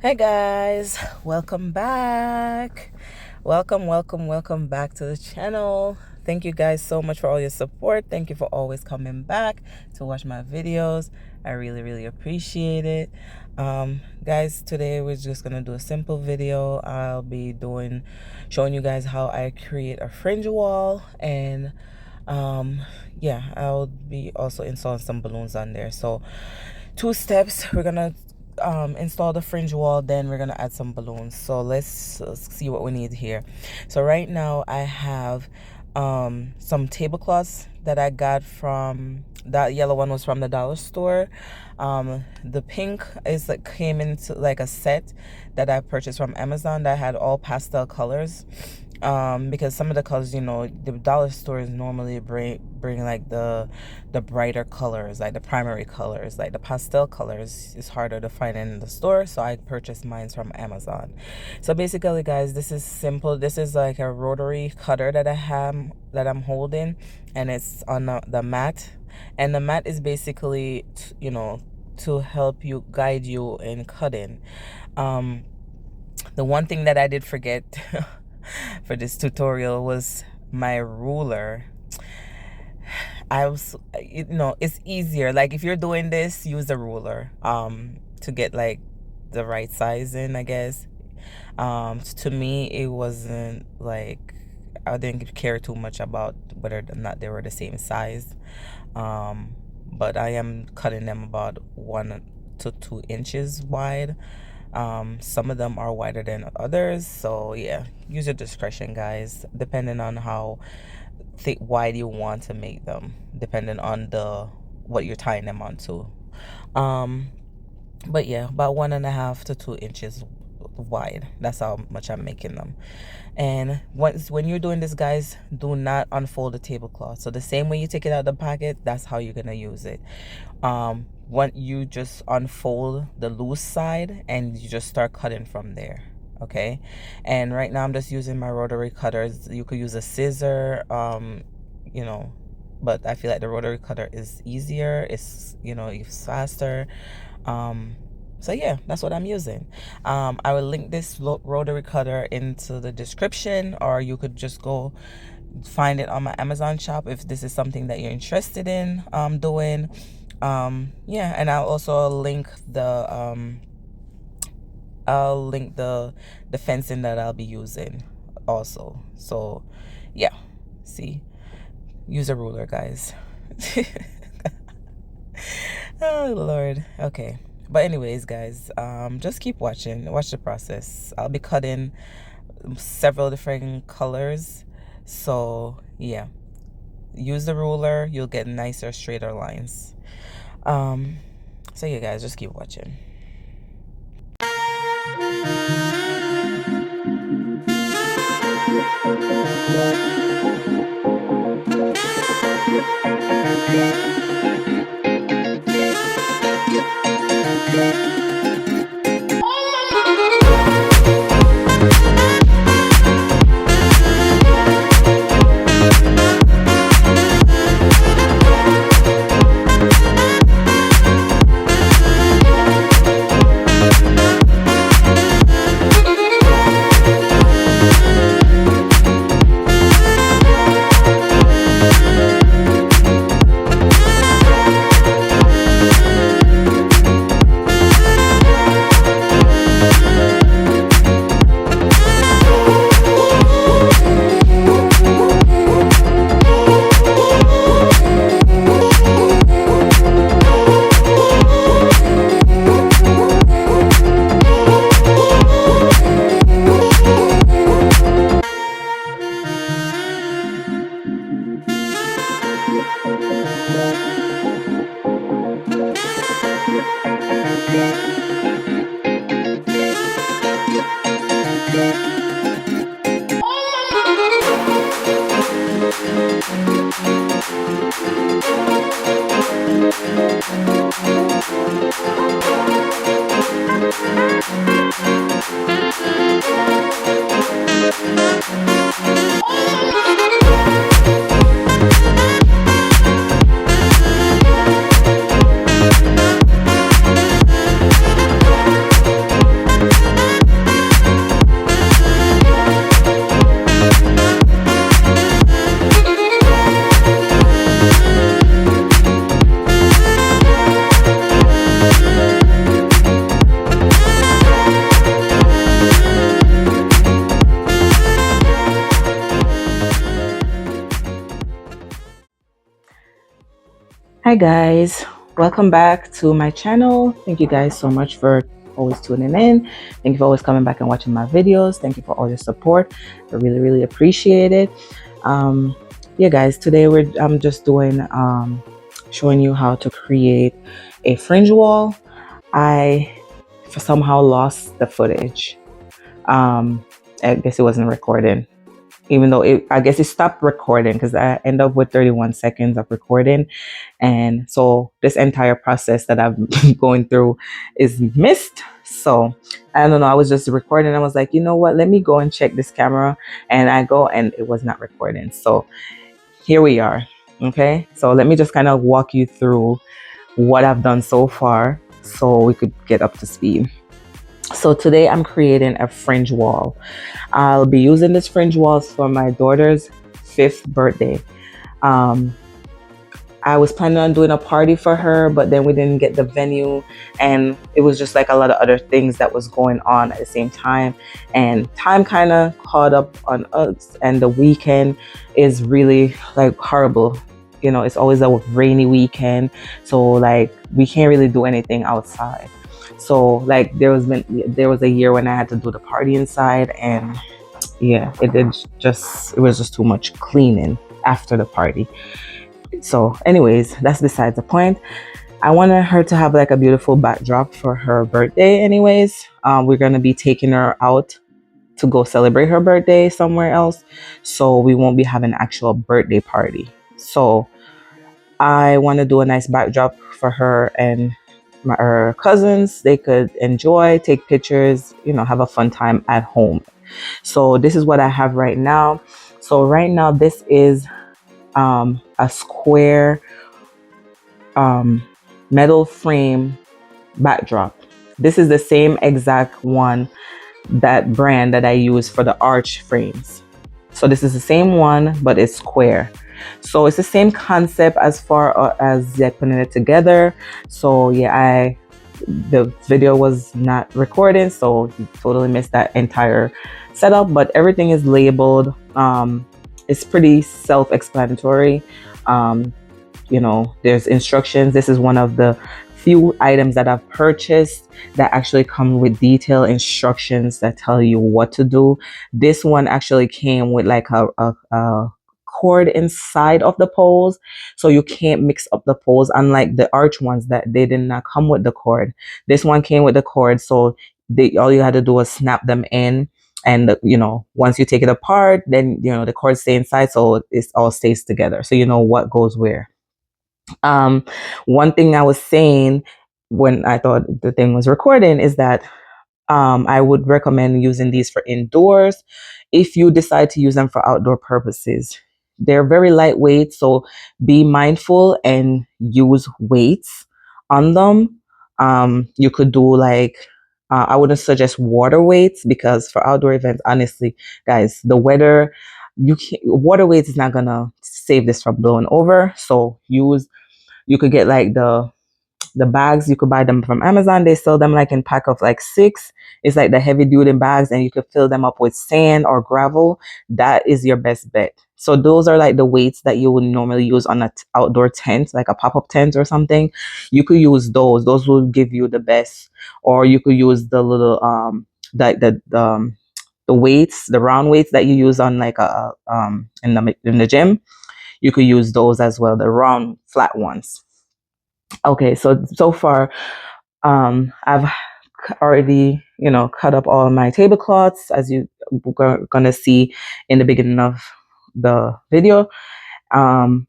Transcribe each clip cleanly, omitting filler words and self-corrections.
Hey guys, welcome back. Welcome back to the channel. Thank you guys so much for all your support. Thank you for always coming back to watch my videos. I really appreciate it. Guys, today we're just gonna do a simple video. I'll be showing you guys how I create a fringe wall, and yeah, I'll be also installing some balloons on there. So 2 steps. We're gonna install the fringe wall, then we're gonna add some balloons. So let's see what we need here. So right now I have some tablecloths that I got from, that yellow one was from the dollar store. The pink is came into like a set that I purchased from Amazon that had all pastel colors, because some of the colors, you know, the dollar stores normally bring like the brighter colors, like the primary colors. Like the pastel colors is harder to find in the store, so I purchased mine from Amazon. So basically guys, this is simple. This is like a rotary cutter that I'm holding, and it's on the mat, and the mat is basically you know, to help you, guide you in cutting. The one thing that I did forget for this tutorial was my ruler. You know, it's easier, like if you're doing this, use a ruler to get like the right size in, I guess. To me, it wasn't like, I didn't care too much about whether or not they were the same size, but I am cutting them about 1 to 2 inches wide. Some of them are wider than others, so yeah, use your discretion guys, depending on how wide you want to make them, depending on what you're tying them onto. But yeah, about 1.5 to 2 inches wide, that's how much I'm making them. And when you're doing this guys, do not unfold the tablecloth. So the same way you take it out of the pocket, that's how you're gonna use it. When you just unfold the loose side and you just start cutting from there, okay? And right now I'm just using my rotary cutters. You could use a scissor, you know, but I feel like the rotary cutter is easier, it's, you know, it's faster. So yeah, that's what I'm using. I will link this rotary cutter into the description, or you could just go find it on my Amazon shop if this is something that you're interested in doing. Yeah, and I'll also link the fencing that I'll be using also. So yeah, see, use a ruler guys. Oh Lord. Okay, but anyways guys, just keep watching, watch the process. I'll be cutting several different colors, so yeah, use the ruler, you'll get nicer, straighter lines. So yeah guys, just keep watching. Hi guys, welcome back to my channel. Thank you guys so much for always tuning in. Thank you for always coming back and watching my videos. Thank you for all your support. I really appreciate it. Yeah guys, today I'm just doing showing you how to create a fringe wall. I somehow lost the footage. I guess it wasn't recording, even though I guess it stopped recording because I end up with 31 seconds of recording. And so this entire process that I've been going through is missed. So I don't know. I was just recording. I was like, you know what? Let me go and check this camera. And I go and it was not recording. So here we are. Okay. So let me just kind of walk you through what I've done so far so we could get up to speed. So today I'm creating a fringe wall. I'll be using this fringe walls for my daughter's 5th birthday. I was planning on doing a party for her, but then we didn't get the venue, and it was just like a lot of other things that was going on at the same time, and time kind of caught up on us, and the weekend is really like horrible. You know, it's always a rainy weekend, so like we can't really do anything outside. So like there was a year when I had to do the party inside, and yeah, it was just too much cleaning after the party. So anyways, that's besides the point. I wanted her to have like a beautiful backdrop for her birthday anyways. We're going to be taking her out to go celebrate her birthday somewhere else, so we won't be having an actual birthday party. So I want to do a nice backdrop for her and her cousins. They could enjoy, take pictures, you know, have a fun time at home. So this is what I have right now. So right now this is a square metal frame backdrop. This is the same exact one, that brand that I use for the arch frames. So this is the same one, but it's square. So it's the same concept as far as putting it together. So yeah, the video was not recording, so you totally missed that entire setup, but everything is labeled. It's pretty self-explanatory. You know, there's instructions. This is one of the few items that I've purchased that actually come with detailed instructions that tell you what to do. This one actually came with like a cord inside of the poles, so you can't mix up the poles, unlike the arch ones that they did not come with the cord. This one came with the cord, so all you had to do was snap them in, and you know, once you take it apart, then you know the cords stay inside, so it all stays together, so you know what goes where. um, One thing I was saying when I thought the thing was recording is that I would recommend using these for indoors if you decide to use them for outdoor purposes. They're very lightweight, so be mindful and use weights on them. You could do like, I wouldn't suggest water weights, because for outdoor events, honestly, guys, the weather, water weights is not gonna save this from blowing over. So you could get like the bags. You could buy them from Amazon. They sell them like in pack of like 6. It's like the heavy duty bags, and you could fill them up with sand or gravel. That is your best bet. So those are like the weights that you would normally use on a outdoor tent, like a pop-up tent or something. You could use those will give you the best. Or you could use the little the weights, the round weights that you use on like a in the gym. You could use those as well, the round flat ones. Okay, so far, I've already, you know, cut up all my tablecloths, as you gonna see in the beginning of the video. Um,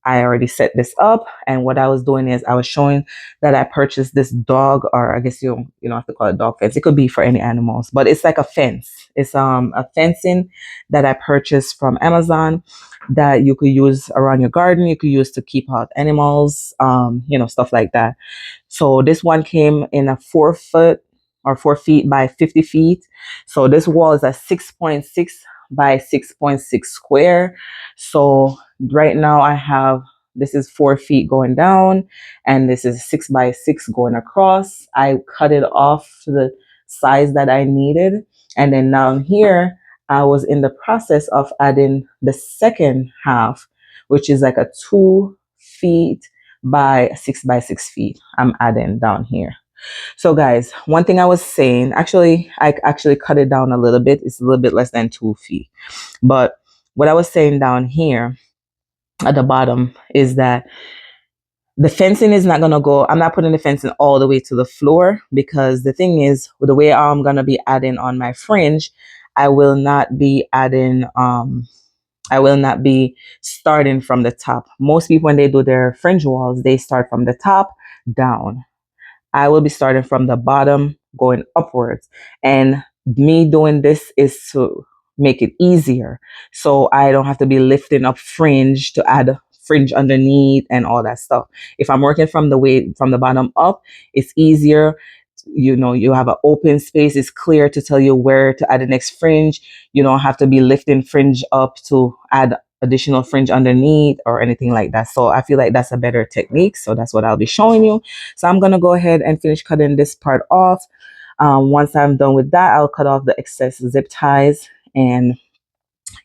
I already set this up, and what I was doing is I was showing that I purchased this dog, or I guess you don't have to call it dog fence. It could be for any animals, but it's like a fence. It's a fencing that I purchased from Amazon that you could use around your garden. You could use to keep out animals, you know, stuff like that. So this one came in a 4 foot or 4 feet by 50 feet. So this wall is a 6.6 by 6.6 square. So right now I have, this is 4 feet going down, and this is 6 by 6 going across. I cut it off to the size that I needed. And then down here, I was in the process of adding the second half, which is like a 2 feet by 6 by 6 feet. I'm adding down here. So guys, one thing I was saying, actually, I actually cut it down a little bit. It's a little bit less than 2 feet. But what I was saying down here at the bottom is that the fencing is not going to go, I'm not putting the fencing all the way to the floor, because the thing is, with the way I'm going to be adding on my fringe, I will not be adding, I will not be starting from the top. Most people, when they do their fringe walls, they start from the top down. I will be starting from the bottom going upwards. And me doing this is to make it easier. So I don't have to be lifting up fringe to add fringe underneath and all that stuff. If I'm working from the way from the bottom up, it's easier. You know, you have an open space. It's clear to tell you where to add the next fringe. You don't have to be lifting fringe up to add additional fringe underneath or anything like that. So I feel like that's a better technique. So that's what I'll be showing you. So I'm going to go ahead and finish cutting this part off. Once I'm done with that, I'll cut off the excess zip ties, and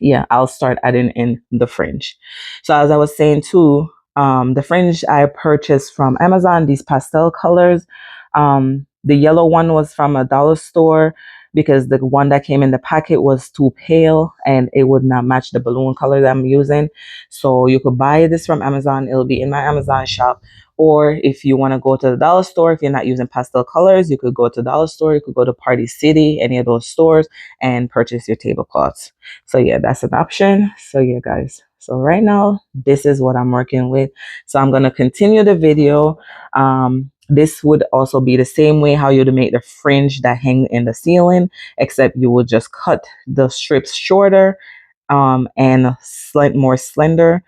yeah, I'll start adding in the fringe. So as I was saying too, the fringe I purchased from Amazon, these pastel colors. The yellow one was from a dollar store, because the one that came in the packet was too pale and it would not match the balloon color that I'm using. So you could buy this from Amazon. It'll be in my Amazon shop. Or if you want to go to the dollar store, if you're not using pastel colors, you could go to the dollar store, you could go to Party City, any of those stores, and purchase your tablecloths. So yeah, that's an option. So yeah, guys. So right now, this is what I'm working with. So I'm going to continue the video. This would also be the same way how you'd make the fringe that hang in the ceiling, except you would just cut the strips shorter and more slender.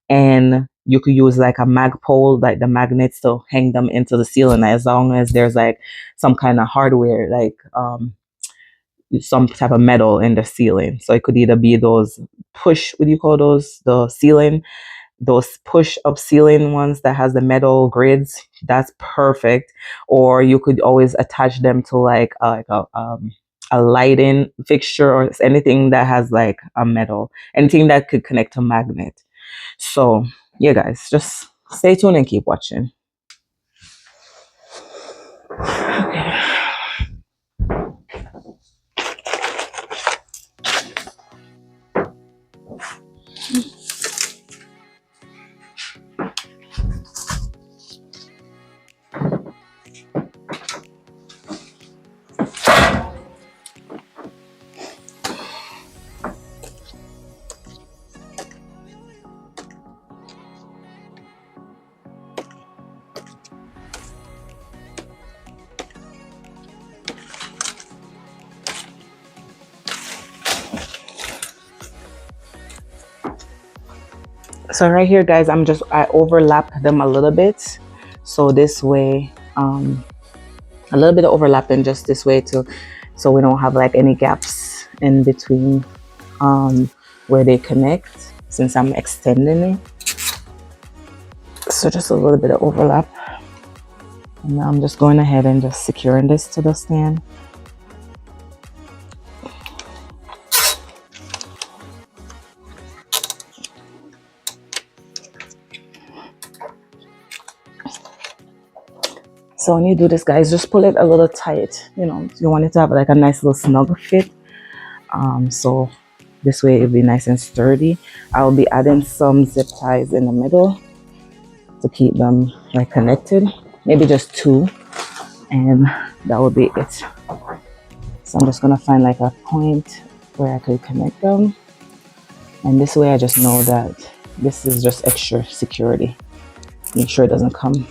And you could use like a mag pole, like the magnets, to hang them into the ceiling, as long as there's like some kind of hardware, like some type of metal in the ceiling. So it could either be those push, what do you call those? The ceiling, those push up ceiling ones that has the metal grids. That's perfect. Or you could always attach them to like a lighting fixture, or anything that has like a metal, anything that could connect to magnet. So yeah, guys, just stay tuned and keep watching. Okay. So right here, guys, I overlap them a little bit. So this way, a little bit of overlapping just this way too, so we don't have like any gaps in between where they connect, since I'm extending it. So just a little bit of overlap. And now I'm just going ahead and just securing this to the stand. So when you do this, guys, just pull it a little tight. You know, you want it to have like a nice little snug fit. So this way it'll be nice and sturdy. I'll be adding some zip ties in the middle to keep them like connected. Maybe just 2, and that will be it. So I'm just gonna find like a point where I could connect them. And this way I just know that this is just extra security. Make sure it doesn't come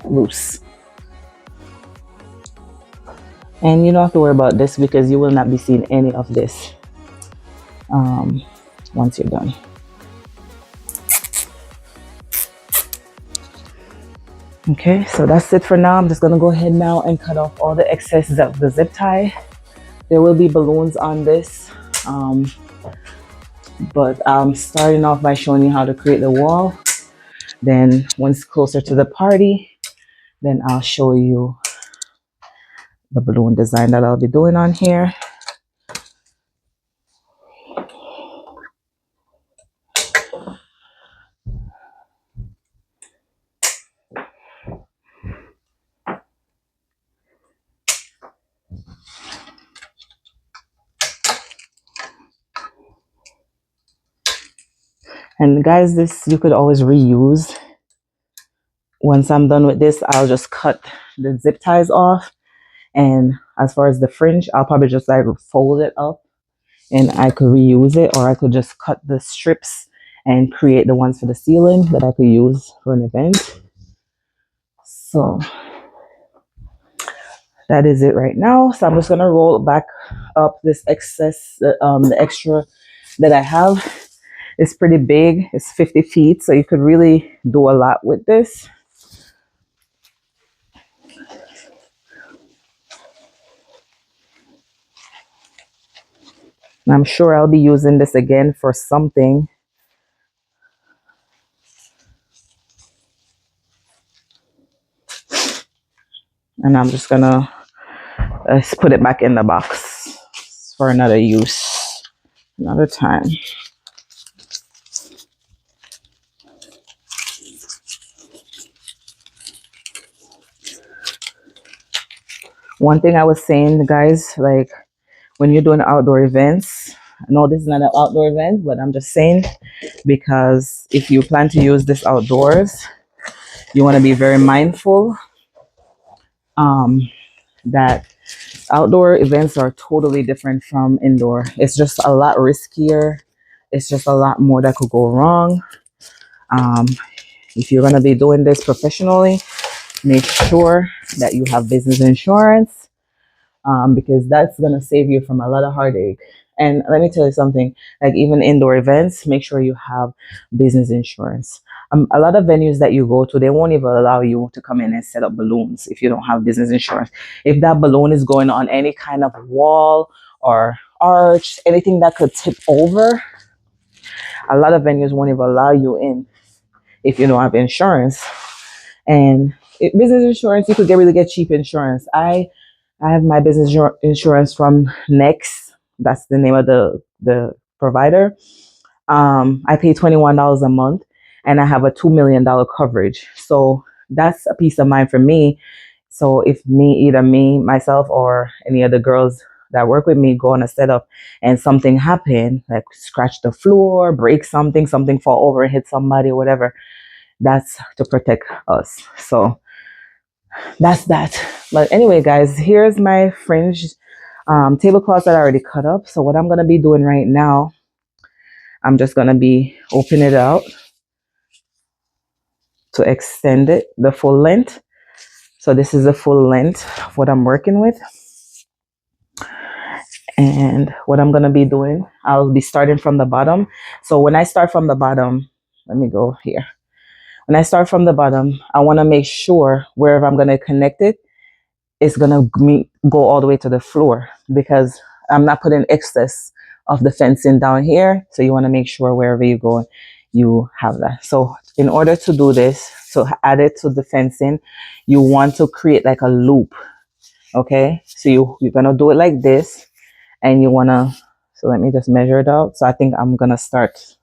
loose. And you don't have to worry about this, because you will not be seeing any of this once you're done. Okay, so that's it for now. I'm just gonna go ahead now and cut off all the excess of the zip tie. There will be balloons on this, but I'm starting off by showing you how to create the wall. Then once closer to the party, then I'll show you the balloon design that I'll be doing on here. And guys, this you could always reuse. Once I'm done with this, I'll just cut the zip ties off. And as far as the fringe, I'll probably just like fold it up and I could reuse it, or I could just cut the strips and create the ones for the ceiling that I could use for an event. So that is it right now. So I'm just gonna roll back up this excess, the extra that I have. It's pretty big. It's 50 feet, so you could really do a lot with this. And I'm sure I'll be using this again for something. And I'm just gonna put it back in the box for another use, another time. One thing I was saying, guys, like when you're doing outdoor events, I know this is not an outdoor event, but I'm just saying, because if you plan to use this outdoors, you want to be very mindful that outdoor events are totally different from indoor. It's just a lot riskier. It's just a lot more that could go wrong. If you're going to be doing this professionally, make sure that you have business insurance, because that's going to save you from a lot of heartache. And let me tell you something, like even indoor events, make sure you have business insurance. A lot of venues that you go to, they won't even allow you to come in and set up balloons if you don't have business insurance. If that balloon is going on any kind of wall or arch, anything that could tip over, a lot of venues won't even allow you in if you don't have insurance. And business insurance, you could really get cheap insurance. I have my business insurance from Next. That's the name of the provider. I pay $21 a month, and I have a $2 million coverage. So that's a peace of mind for me. So if either me, myself, or any other girls that work with me go on a setup and something happen, like scratch the floor, break something, something fall over and hit somebody, or whatever, that's to protect us. So that's that. But anyway, guys, here's my fringe tablecloths that I already cut up. So what I'm gonna be doing right now, I'm just gonna be opening it out to extend it the full length. So this is the full length of what I'm working with. And what I'm gonna be doing, I'll be starting from the bottom. So when I start from the bottom, let me go here. When I start from the bottom, I wanna make sure wherever I'm gonna connect it, it's gonna go all the way to the floor, because I'm not putting excess of the fencing down here. So you wanna make sure wherever you go, you have that. So in order to do this, to add it to the fencing, you want to create like a loop. Okay, so you're gonna do it like this, and you wanna, so let me just measure it out. So I think I'm gonna start,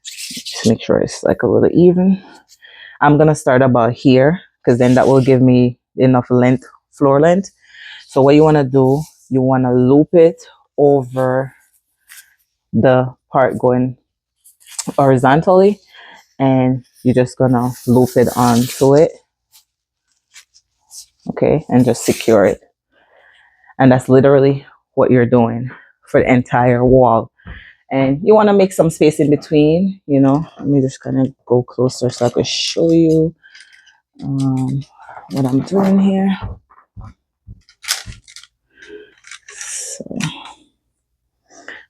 just make sure it's like a little even. I'm gonna start about here, because then that will give me enough length, floor length. So what you wanna do, you wanna loop it over the part going horizontally, and you're just gonna loop it onto it. Okay, and just secure it. And that's literally what you're doing for the entire wall. And you want to make some space in between, you know. Let me just kind of go closer so I can show you what I'm doing here. So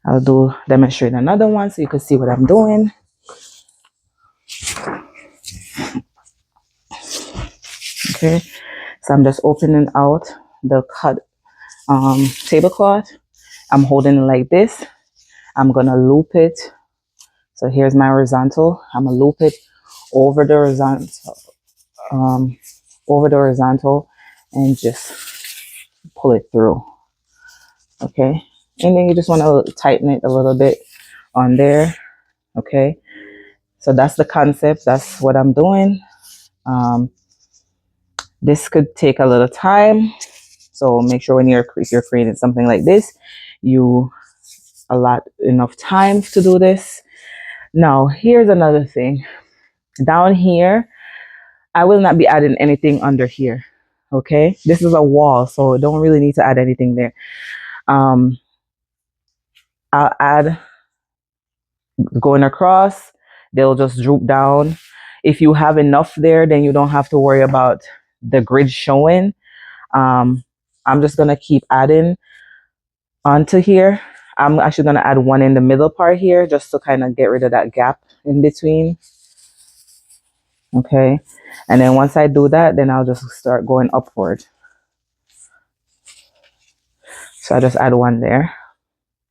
I'll demonstrate another one so you can see what I'm doing. Okay, so I'm just opening out the cut tablecloth. I'm holding it like this. I'm gonna loop it. So here's my horizontal. I'm gonna loop it over the horizontal, and just pull it through. Okay, and then you just want to tighten it a little bit on there. Okay, so that's the concept. That's what I'm doing. This could take a little time, so make sure if you're creating something like this, you allot enough time to do this. Now, here's another thing. Down here, I will not be adding anything under here. Okay, this is a wall, so don't really need to add anything there. I'll add going across, they'll just droop down. If you have enough there, then you don't have to worry about the grid showing. I'm just gonna keep adding onto here. I'm actually gonna add one in the middle part here just to kind of get rid of that gap in between. Okay, and then once I do that, then I'll just start going upward. So I just add one there.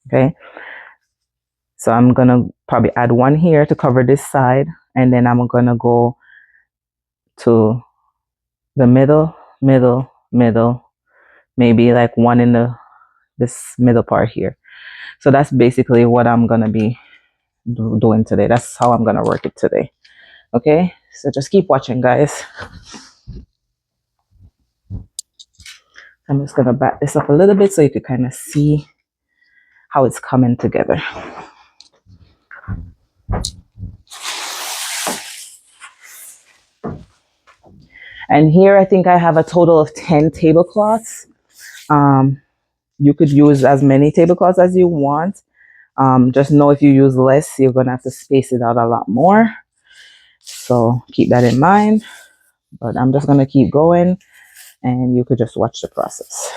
Okay, so I'm gonna probably add one here to cover this side, and then I'm gonna go to the middle, maybe like one in this middle part here. So that's basically what I'm gonna be doing today. That's how I'm gonna work it today. Okay, so just keep watching, guys. I'm just gonna back this up a little bit so you can kind of see how it's coming together. And here I think I have a total of 10 tablecloths. You could use as many tablecloths as you want. Just know if you use less, you're gonna have to space it out a lot more. So keep that in mind. But I'm just gonna keep going and you could just watch the process.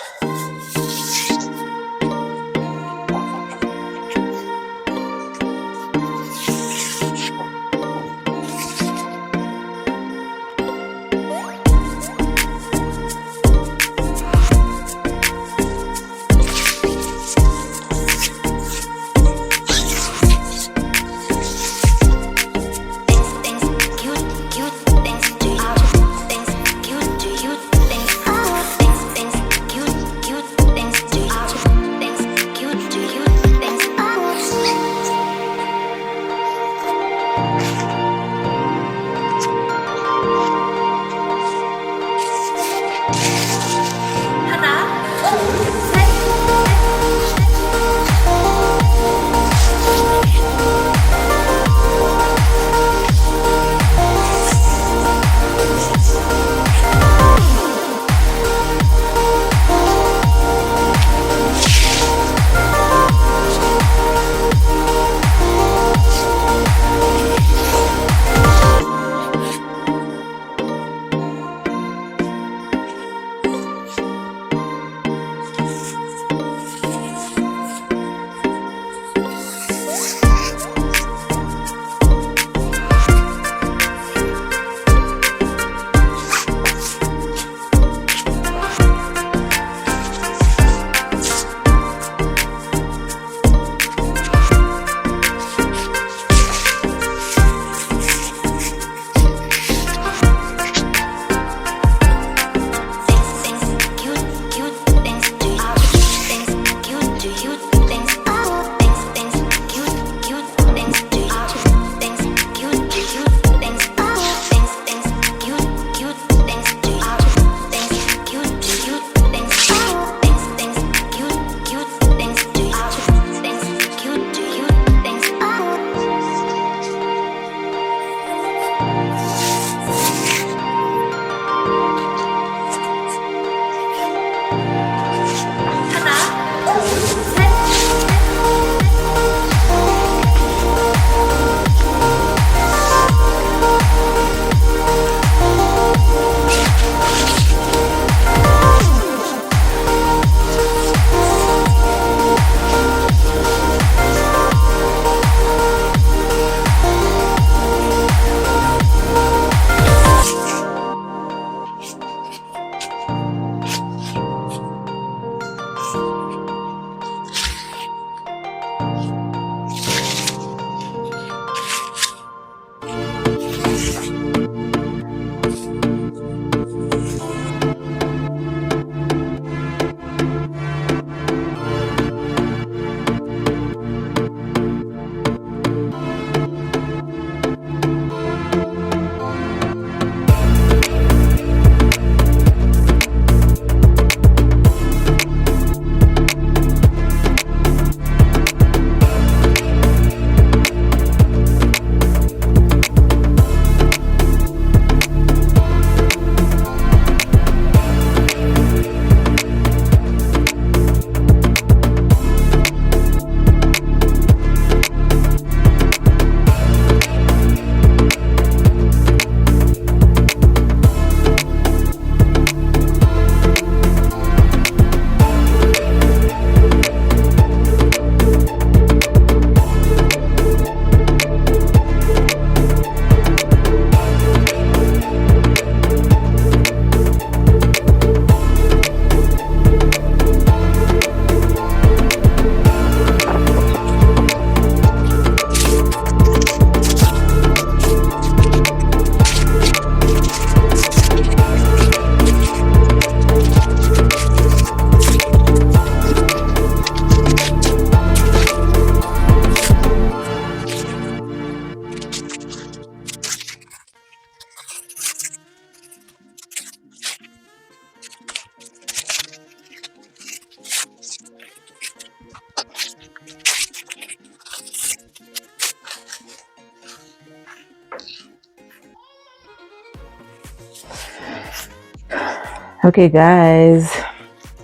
Okay, guys.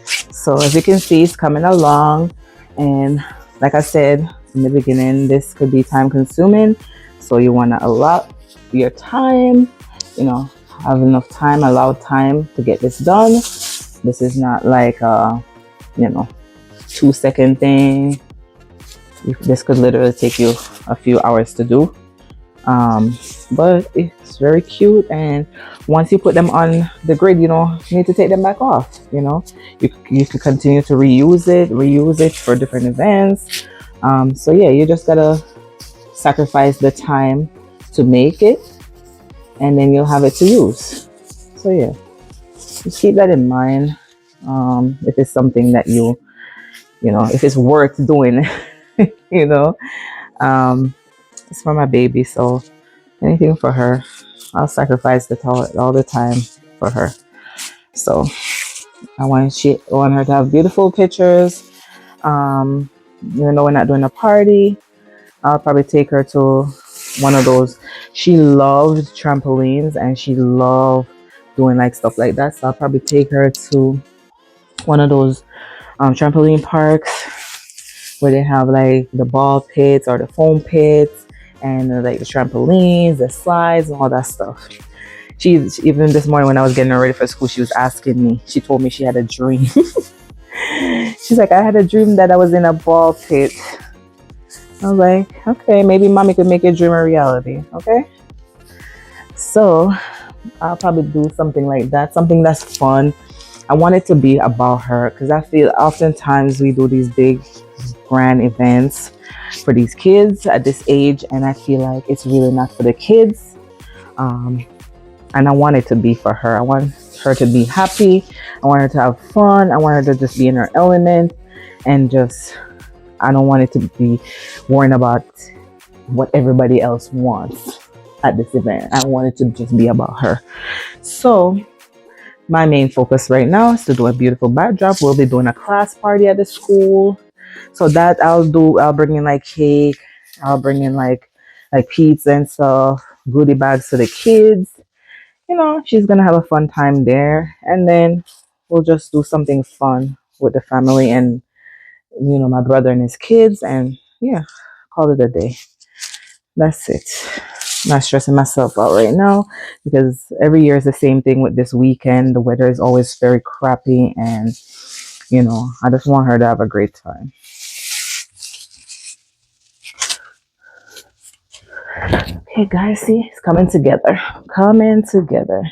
So as you can see, it's coming along, and like I said in the beginning, this could be time consuming. So you want to allot your time, you know, have enough time, allow time to get this done. This is not like a, 2-second thing. This could literally take you a few hours to do. But it's very cute, and once you put them on the grid, you need to take them back off. You can continue to reuse it for different events. So yeah, you just gotta sacrifice the time to make it, and then you'll have it to use. So yeah, just keep that in mind. If it's something that if it's worth doing, you know, um, it's for my baby, so anything for her. I'll sacrifice all the time for her. So I want her to have beautiful pictures. Even though we're not doing a party, I'll probably take her to one of those. She loved trampolines and she loved doing like stuff like that. So I'll probably take her to one of those trampoline parks where they have like the ball pits or the foam pits and like the trampolines, the slides, and all that stuff. Even this morning when I was getting her ready for school, she was asking me. She told me she had a dream. She's like, I had a dream that I was in a ball pit. I was like, okay, maybe mommy could make your dream a reality. Okay. So I'll probably do something like that, something that's fun. I want it to be about her because I feel oftentimes we do these big, grand events for these kids at this age, and I feel like it's really not for the kids. And I want it to be for her. I want her to be happy. I want her to have fun. I want her to just be in her element, and I don't want it to be worrying about what everybody else wants at this event. I want it to just be about her. So my main focus right now is to do a beautiful backdrop. We'll be doing a class party at the school. So that I'll bring in like cake. I'll bring in like pizza and stuff, goodie bags for the kids. She's going to have a fun time there. And then we'll just do something fun with the family and, my brother and his kids. And yeah, call it a day. That's it. I'm not stressing myself out right now because every year is the same thing with this weekend. The weather is always very crappy. And, I just want her to have a great time. Okay, guys, see, it's coming together. Coming together.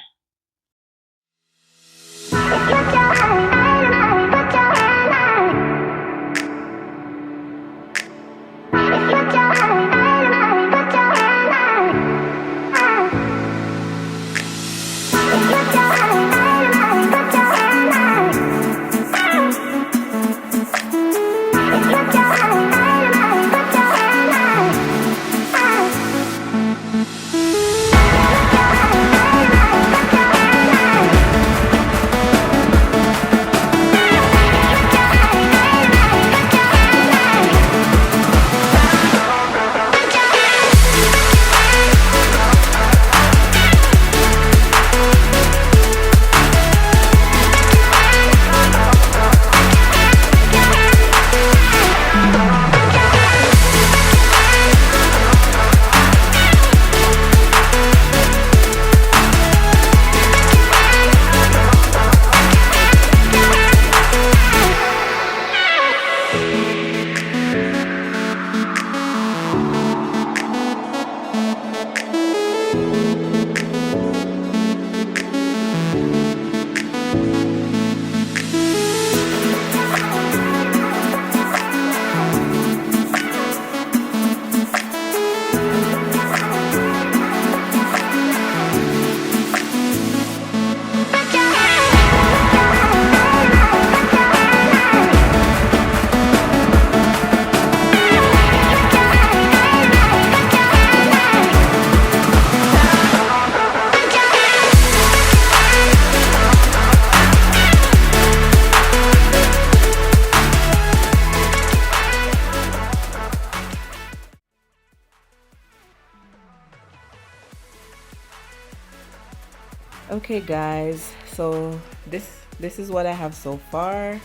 Okay, guys, So this is what I have so far.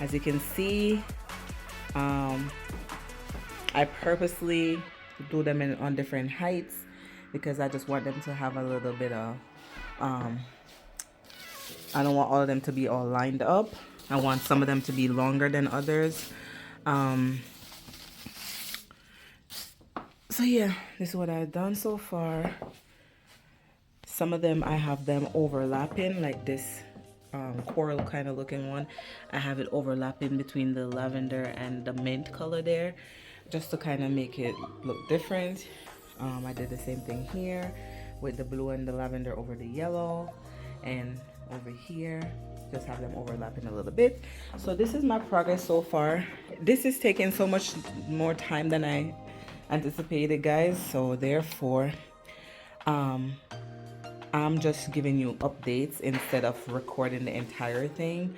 As you can see, I purposely do them on different heights because I just want them to have a little bit of I don't want all of them to be all lined up. I want some of them to be longer than others. So yeah, this is what I've done so far. Some of them I have them overlapping, like this coral kind of looking one. I have it overlapping between the lavender and the mint color there, just to kind of make it look different. I did the same thing here with the blue and the lavender over the yellow, and over here just have them overlapping a little bit. So this is my progress so far. This is taking so much more time than I anticipated, guys, so therefore I'm just giving you updates instead of recording the entire thing,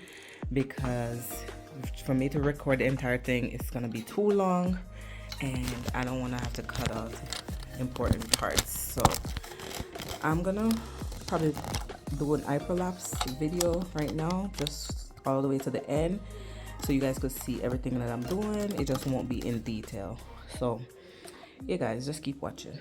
because for me to record the entire thing it's gonna be too long and I don't want to have to cut out important parts. So I'm gonna probably do an hyperlapse video right now, just all the way to the end, so you guys could see everything that I'm doing. It just won't be in detail. So yeah guys, just keep watching.